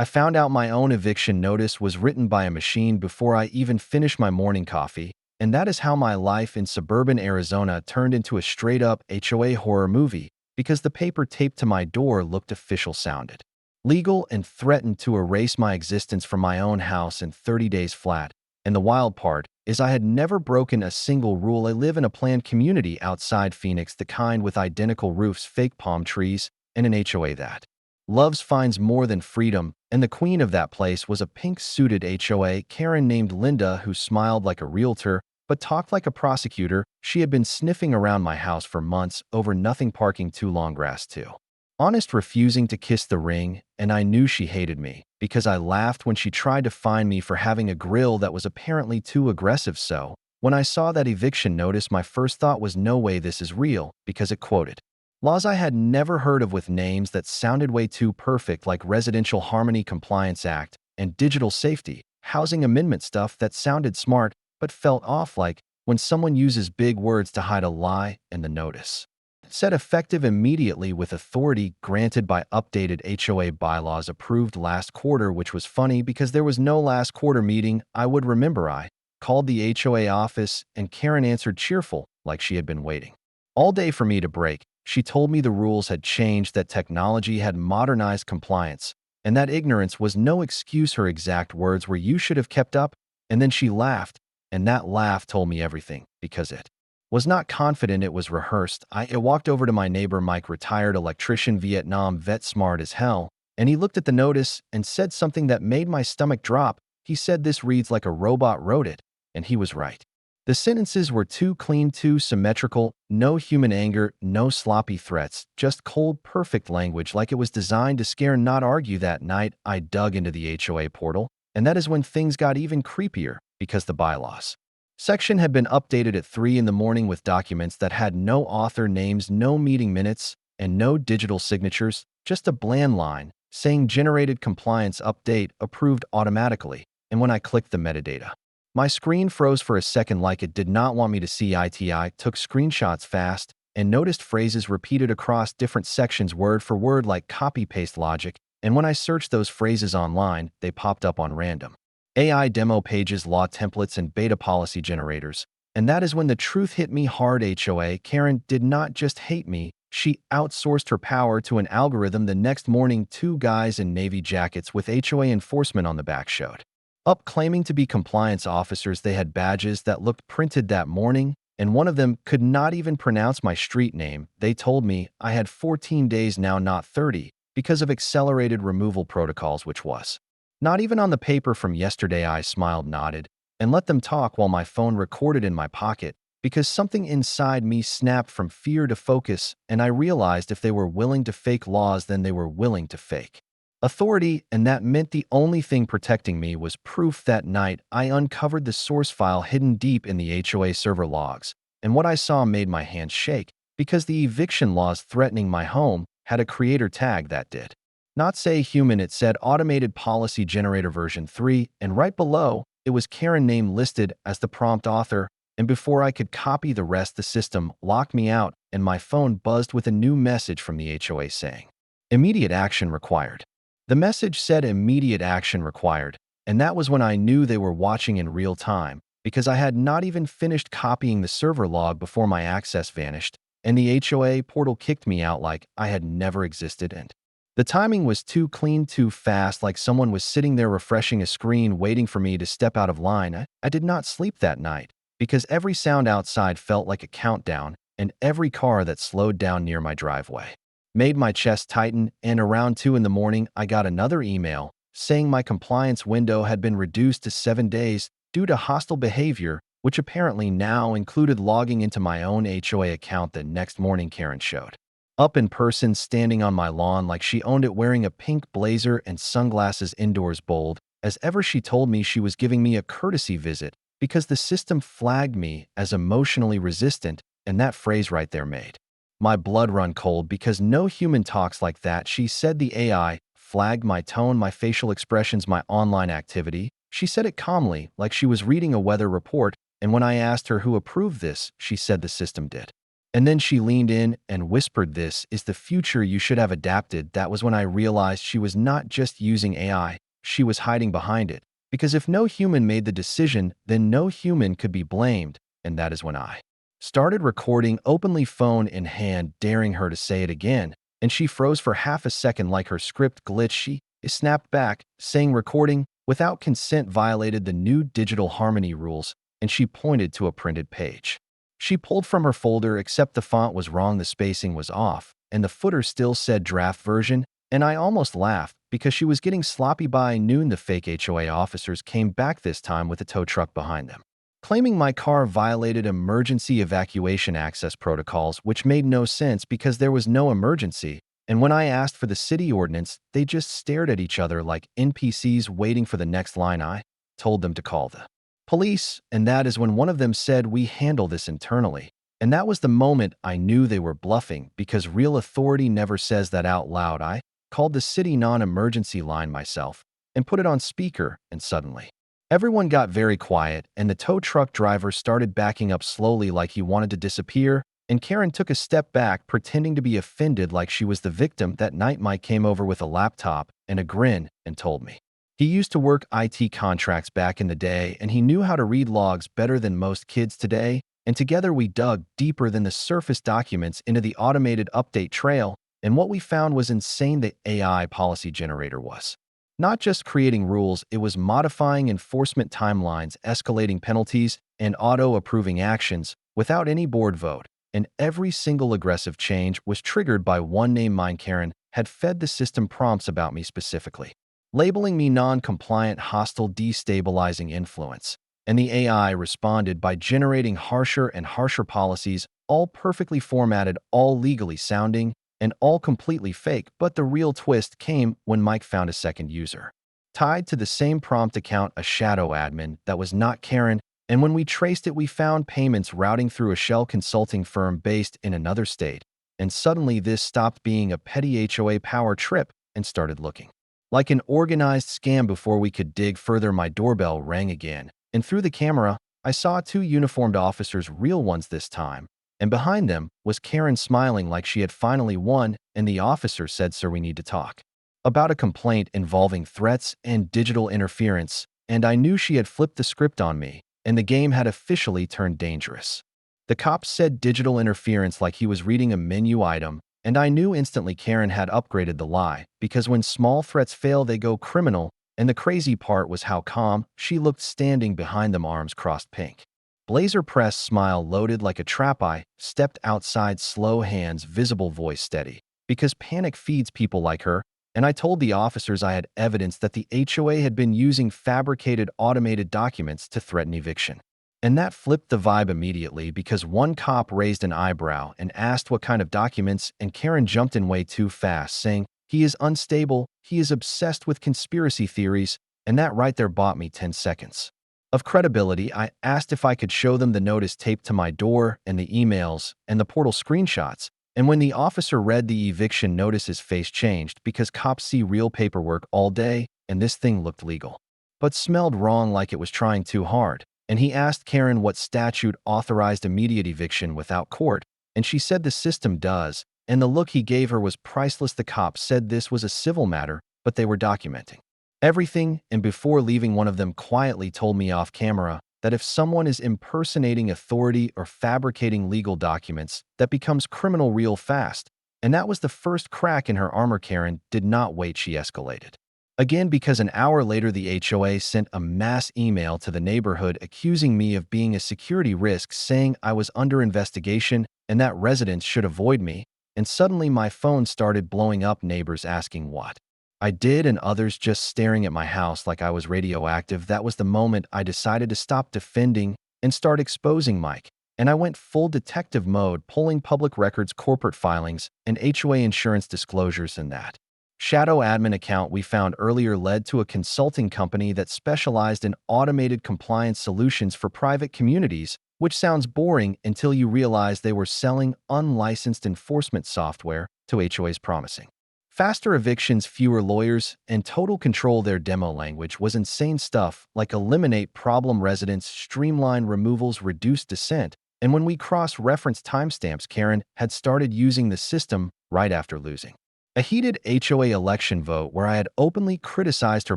I found out my own eviction notice was written by a machine before I even finished my morning coffee, and that is how my life in suburban Arizona turned into a straight-up HOA horror movie because the paper taped to my door looked official sounded legal and threatened to erase my existence from my own house in 30 days flat. And the wild part is I had never broken a single rule. I live in a planned community outside Phoenix, the kind with identical roofs, fake palm trees, and an HOA that loves finds more than freedom, and the queen of that place was a pink-suited HOA Karen named Linda who smiled like a realtor but talked like a prosecutor. She had been sniffing around my house for months over nothing, parking too long, grass too honest, refusing to kiss the ring, and I knew she hated me because I laughed when she tried to fine me for having a grill that was apparently too aggressive. So, when I saw that eviction notice, my first thought was no way this is real, because it quoted laws I had never heard of with names that sounded way too perfect, like Residential Harmony Compliance Act and Digital Safety, Housing Amendment, stuff that sounded smart but felt off, like when someone uses big words to hide a lie. And the notice said effective immediately with authority granted by updated HOA bylaws approved last quarter, which was funny because there was no last quarter meeting. I would remember I called the HOA office and Karen answered cheerful, like she had been waiting all day for me to break. She told me the rules had changed, that technology had modernized compliance, and that ignorance was no excuse. Her exact words were, "You should have kept up." And then she laughed, and that laugh told me everything, because it was not confident, it was rehearsed. I walked over to my neighbor Mike, retired electrician, Vietnam vet, smart as hell, and he looked at the notice and said something that made my stomach drop. He said, "This reads like a robot wrote it," and he was right. The sentences were too clean, too symmetrical, no human anger, no sloppy threats, just cold, perfect language, like it was designed to scare, not argue. That night, I dug into the HOA portal, and that is when things got even creepier, because the bylaws section had been updated at 3 in the morning with documents that had no author names, no meeting minutes, and no digital signatures, just a bland line saying generated compliance update approved automatically. And when I clicked the metadata, my screen froze for a second, like it did not want me to see it. I took screenshots fast and noticed phrases repeated across different sections word for word, like copy-paste logic. And when I searched those phrases online, they popped up on random AI demo pages, law templates, and beta policy generators. And that is when the truth hit me hard. HOA Karen did not just hate me, she outsourced her power to an algorithm. The next morning, two guys in navy jackets with HOA enforcement on the back showed up claiming to be compliance officers. They had badges that looked printed that morning, and one of them could not even pronounce my street name. They told me I had 14 days now, not 30, because of accelerated removal protocols, which was not even on the paper from yesterday. I smiled, nodded, and let them talk while my phone recorded in my pocket, because something inside me snapped from fear to focus, and I realized if they were willing to fake laws, then they were willing to fake authority, and that meant the only thing protecting me was proof. That night, I uncovered the source file hidden deep in the HOA server logs, and what I saw made my hands shake, because the eviction laws threatening my home had a creator tag that did not say human. It said automated policy generator version 3, and right below, it was Karen name listed as the prompt author. And before I could copy the rest, the system locked me out, and my phone buzzed with a new message from the HOA saying, "Immediate action required." The message said immediate action required, and that was when I knew they were watching in real time, because I had not even finished copying the server log before my access vanished, and the HOA portal kicked me out like I had never existed. And the timing was too clean, too fast, like someone was sitting there refreshing a screen waiting for me to step out of line. I did not sleep that night, because every sound outside felt like a countdown, and every car that slowed down near my driveway made my chest tighten. And around 2 in the morning, I got another email saying my compliance window had been reduced to 7 days due to hostile behavior, which apparently now included logging into my own HOA account. The next morning, Karen showed up in person, standing on my lawn like she owned it, wearing a pink blazer and sunglasses indoors, bold as ever. She told me she was giving me a courtesy visit because the system flagged me as emotionally resistant, and that phrase right there made my blood run cold, because no human talks like that. She said the AI flagged my tone, my facial expressions, my online activity. She said it calmly, like she was reading a weather report, and when I asked her who approved this, she said the system did. And then she leaned in and whispered, "This is the future, you should have adapted." That was when I realized she was not just using AI, she was hiding behind it. Because if no human made the decision, then no human could be blamed. And that is when I started recording openly, phone in hand, daring her to say it again. And she froze for half a second like her script glitched. She snapped back, saying recording without consent violated the new digital harmony rules, and she pointed to a printed page. She pulled from her folder, except the font was wrong, the spacing was off, and the footer still said draft version, and I almost laughed because she was getting sloppy. By noon, the fake HOA officers came back, this time with a tow truck behind them, claiming my car violated emergency evacuation access protocols, which made no sense because there was no emergency. And when I asked for the city ordinance, they just stared at each other like NPCs waiting for the next line. I told them to call the police, and that is when one of them said, "We handle this internally." And that was the moment I knew they were bluffing, because real authority never says that out loud. I called the city non-emergency line myself and put it on speaker, and suddenly everyone got very quiet, and the tow truck driver started backing up slowly like he wanted to disappear, and Karen took a step back, pretending to be offended like she was the victim. That night, Mike came over with a laptop and a grin and told me he used to work IT contracts back in the day, and he knew how to read logs better than most kids today. And together we dug deeper than the surface documents into the automated update trail, and what we found was insane. The AI policy generator was not just creating rules, it was modifying enforcement timelines, escalating penalties, and auto-approving actions without any board vote. And every single aggressive change was triggered by one name. Mine, Karen, had fed the system prompts about me specifically, labeling me non-compliant, hostile, destabilizing influence. And the AI responded by generating harsher and harsher policies, all perfectly formatted, all legally sounding, and all completely fake. But the real twist came when Mike found a second user tied to the same prompt account, a shadow admin that was not Karen. And when we traced it, we found payments routing through a shell consulting firm based in another state. And suddenly this stopped being a petty HOA power trip and started looking like an organized scam. Before we could dig further, my doorbell rang again, and through the camera, I saw two uniformed officers, real ones this time, and behind them was Karen, smiling like she had finally won. And the officer said, "Sir, we need to talk about a complaint involving threats and digital interference." And I knew she had flipped the script on me, and the game had officially turned dangerous. The cop said digital interference like he was reading a menu item, and I knew instantly Karen had upgraded the lie, because when small threats fail, they go criminal. And the crazy part was how calm she looked standing behind them, arms crossed, pink blazer press, smile loaded like a trap. I stepped outside, slow hands, visible voice steady, because panic feeds people like her. And I told the officers I had evidence that the HOA had been using fabricated automated documents to threaten eviction. And that flipped the vibe immediately, because one cop raised an eyebrow and asked what kind of documents, and Karen jumped in way too fast, saying, "He is unstable, he is obsessed with conspiracy theories." And that right there bought me 10 seconds of credibility. I asked if I could show them the notice taped to my door and the emails and the portal screenshots. And when the officer read the eviction notice, his face changed, because cops see real paperwork all day, and this thing looked legal, but smelled wrong, like it was trying too hard. And he asked Karen what statute authorized immediate eviction without court, and she said the system does, and the look he gave her was priceless. The cop said this was a civil matter, but they were documenting everything, and before leaving, one of them quietly told me off camera that if someone is impersonating authority or fabricating legal documents, that becomes criminal real fast. And that was the first crack in her armor. Karen did not wait, she escalated again, because an hour later the HOA sent a mass email to the neighborhood accusing me of being a security risk, saying I was under investigation and that residents should avoid me. And suddenly my phone started blowing up, neighbors asking what I did and others just staring at my house like I was radioactive. That was the moment I decided to stop defending and start exposing Mike. And I went full detective mode, pulling public records, corporate filings, and HOA insurance disclosures. And that shadow admin account we found earlier led to a consulting company that specialized in automated compliance solutions for private communities, which sounds boring until you realize they were selling unlicensed enforcement software to HOAs, promising faster evictions, fewer lawyers, and total control. Their demo language was insane stuff like eliminate problem residents, streamline removals, reduce dissent, And when we cross-referenced timestamps, Karen had started using the system right after losing a heated HOA election vote where I had openly criticized her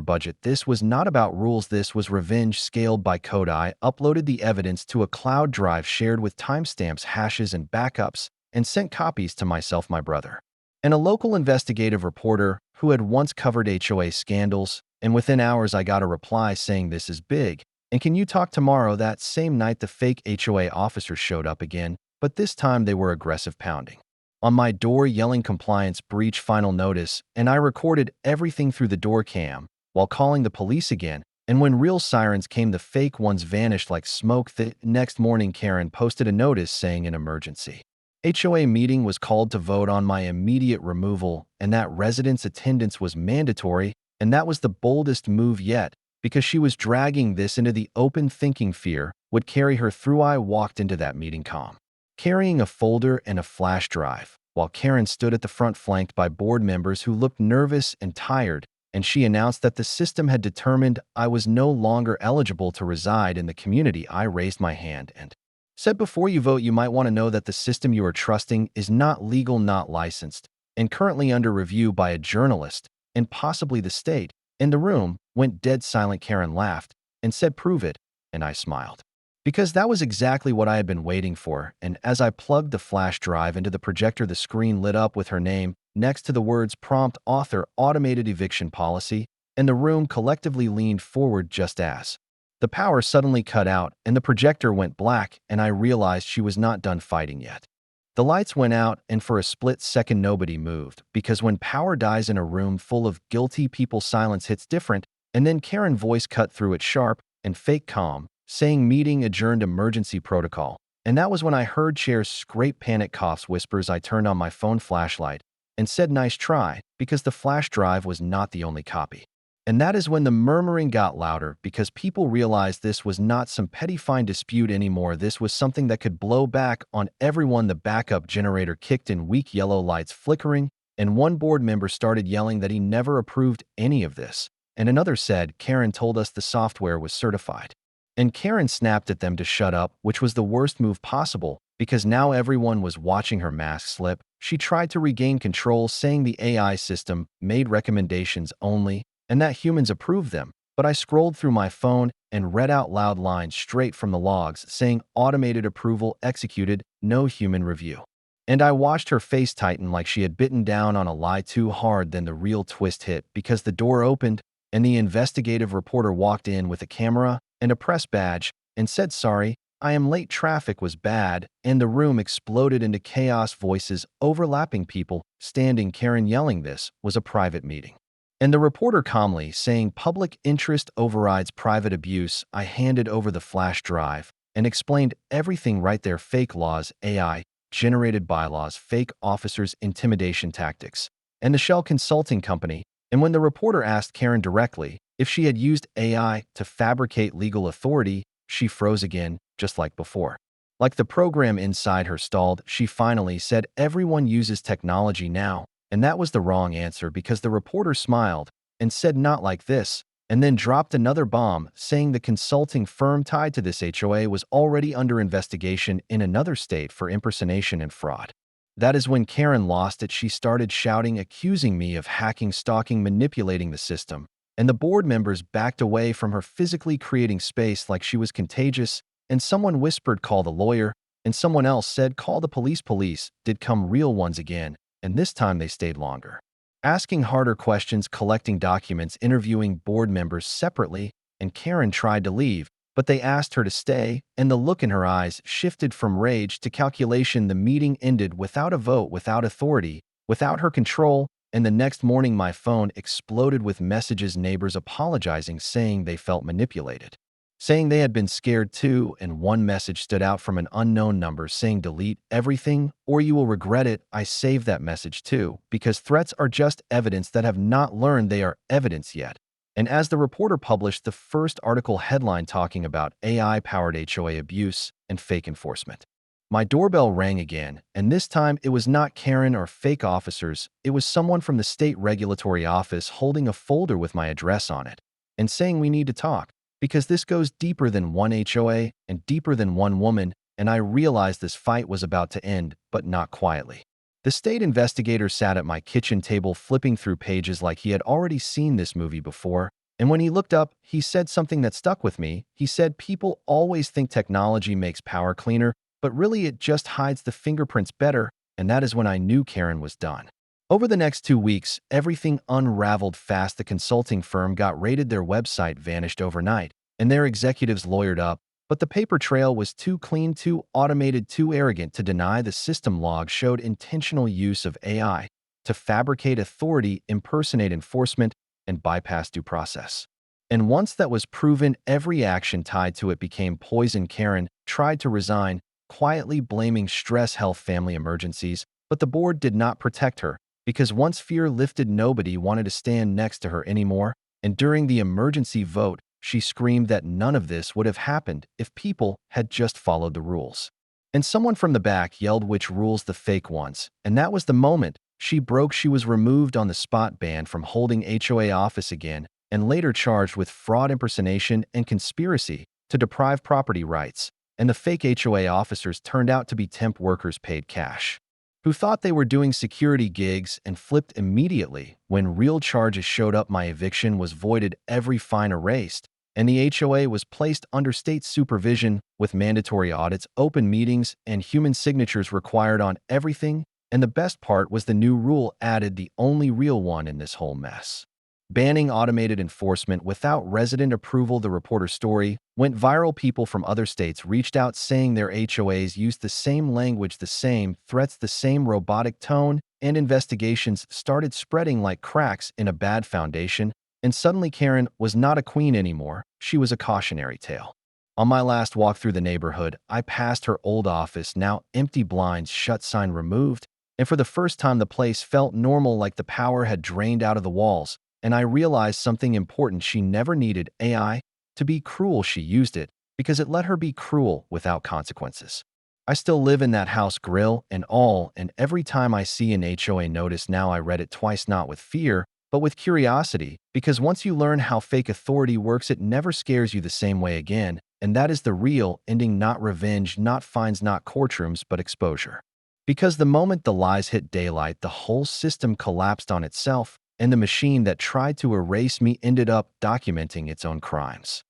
budget. This was not about rules, this was revenge scaled by code. I uploaded the evidence to a cloud drive shared with timestamps, hashes, and backups, and sent copies to myself, my brother, and a local investigative reporter who had once covered HOA scandals. And within hours, I got a reply saying, "This is big, and can you talk tomorrow?" That same night, the fake HOA officers showed up again, but this time they were aggressive, pounding on my door, yelling compliance breach, final notice, and I recorded everything through the door cam while calling the police again. And when real sirens came, the fake ones vanished like smoke. The next morning, Karen posted a notice saying an emergency HOA meeting was called to vote on my immediate removal, and that residents' attendance was mandatory. And that was the boldest move yet, because she was dragging this into the open, thinking fear would carry her through. I walked into that meeting calm, carrying a folder and a flash drive, while Karen stood at the front flanked by board members who looked nervous and tired, and she announced that the system had determined I was no longer eligible to reside in the community. I raised my hand and said, "Before you vote, you might want to know that the system you are trusting is not legal, not licensed, and currently under review by a journalist and possibly the state." And the room went dead silent. Karen laughed and said, "Prove it," and I smiled, because that was exactly what I had been waiting for. And as I plugged the flash drive into the projector, the screen lit up with her name next to the words "Prompt Author Automated Eviction Policy," and the room collectively leaned forward just as the power suddenly cut out and the projector went black, and I realized she was not done fighting yet. The lights went out, and for a split second nobody moved, because when power dies in a room full of guilty people, silence hits different. And then Karen's voice cut through it, sharp and fake calm, saying, "Meeting adjourned, emergency protocol." And that was when I heard chairs scrape, panic coughs, whispers. I turned on my phone flashlight and said, "Nice try," because the flash drive was not the only copy. And that is when the murmuring got louder, because people realized this was not some petty fine dispute anymore. This was something that could blow back on everyone. The backup generator kicked in, weak yellow lights flickering, and one board member started yelling that he never approved any of this. And another said, "Karen told us the software was certified." And Karen snapped at them to shut up, which was the worst move possible, because now everyone was watching her mask slip. She tried to regain control, saying the AI system made recommendations only, and that humans approved them. But I scrolled through my phone and read out loud lines straight from the logs saying, "Automated approval executed, no human review." And I watched her face tighten like she had bitten down on a lie too hard. Then the real twist hit, because the door opened and the investigative reporter walked in with a camera and a press badge and said, "Sorry, I am late, traffic was bad," and the room exploded into chaos, voices overlapping, people standing. Karen yelling this was a private meeting, and the reporter calmly saying, "Public interest overrides private abuse." I handed over the flash drive and explained everything right there: fake laws, AI, generated bylaws, fake officers, intimidation tactics, and the Shell Consulting Company. And when the reporter asked Karen directly if she had used AI to fabricate legal authority, she froze again, just like before. Like the program inside her stalled. She finally said, "Everyone uses technology now." And that was the wrong answer, because the reporter smiled and said, "Not like this," and then dropped another bomb, saying the consulting firm tied to this HOA was already under investigation in another state for impersonation and fraud. That is when Karen lost it. She started shouting, accusing me of hacking, stalking, manipulating the system, and the board members backed away from her, physically creating space like she was contagious. And someone whispered, "Call the lawyer," and someone else said, "Call the police." Police did come, real ones again, and this time they stayed longer, asking harder questions, collecting documents, interviewing board members separately. And Karen tried to leave, but they asked her to stay, and the look in her eyes shifted from rage to calculation. The meeting ended without a vote, without authority, without her control, and the next morning my phone exploded with messages, neighbors apologizing, saying they felt manipulated, saying they had been scared too, and one message stood out from an unknown number saying, "Delete everything or you will regret it." I saved that message too, because threats are just evidence that have not learned they are evidence yet. And as the reporter published the first article headline talking about AI-powered HOA abuse and fake enforcement, my doorbell rang again, and this time it was not Karen or fake officers. It was someone from the state regulatory office holding a folder with my address on it and saying, "We need to talk, because this goes deeper than one HOA and deeper than one woman." and I realized this fight was about to end, but not quietly. The state investigator sat at my kitchen table flipping through pages like he had already seen this movie before, and when he looked up, he said something that stuck with me. He said, "People always think technology makes power cleaner, but really it just hides the fingerprints better," and that is when I knew Karen was done. Over the next 2 weeks, everything unraveled fast. The consulting firm got raided, their website vanished overnight, and their executives lawyered up, but the paper trail was too clean, too automated, too arrogant to deny. The system log showed intentional use of AI to fabricate authority, impersonate enforcement, and bypass due process. And once that was proven, every action tied to it became poison. Karen tried to resign, quietly blaming stress, health, family emergencies, but the board did not protect her because once fear lifted, nobody wanted to stand next to her anymore. And during the emergency vote, she screamed that none of this would have happened if people had just followed the rules. And someone from the back yelled, "Which rules? The fake ones." And that was the moment she broke. She was removed on the spot, banned from holding HOA office again, and later charged with fraud, impersonation, and conspiracy to deprive property rights. And the fake HOA officers turned out to be temp workers paid cash, who thought they were doing security gigs and flipped immediately when real charges showed up. My eviction was voided, every fine erased, and the HOA was placed under state supervision with mandatory audits, open meetings, and human signatures required on everything. And the best part was the new rule added, the only real one in this whole mess: banning automated enforcement without resident approval. The reporter story went viral. People from other states reached out saying their HOAs used the same language, the same threats, the same robotic tone, and investigations started spreading like cracks in a bad foundation. And suddenly Karen was not a queen anymore. She was a cautionary tale. On my last walk through the neighborhood, I passed her old office, now empty, blinds shut, sign removed, and for the first time the place felt normal, like the power had drained out of the walls. And I realized something important: she never needed AI to be cruel. She used it because it let her be cruel without consequences. I still live in that house, grill and all, and every time I see an HOA notice now, I read it twice, not with fear, but with curiosity, because once you learn how fake authority works, it never scares you the same way again. And that is the real ending: not revenge, not fines, not courtrooms, but exposure. Because the moment the lies hit daylight, the whole system collapsed on itself, and the machine that tried to erase me ended up documenting its own crimes.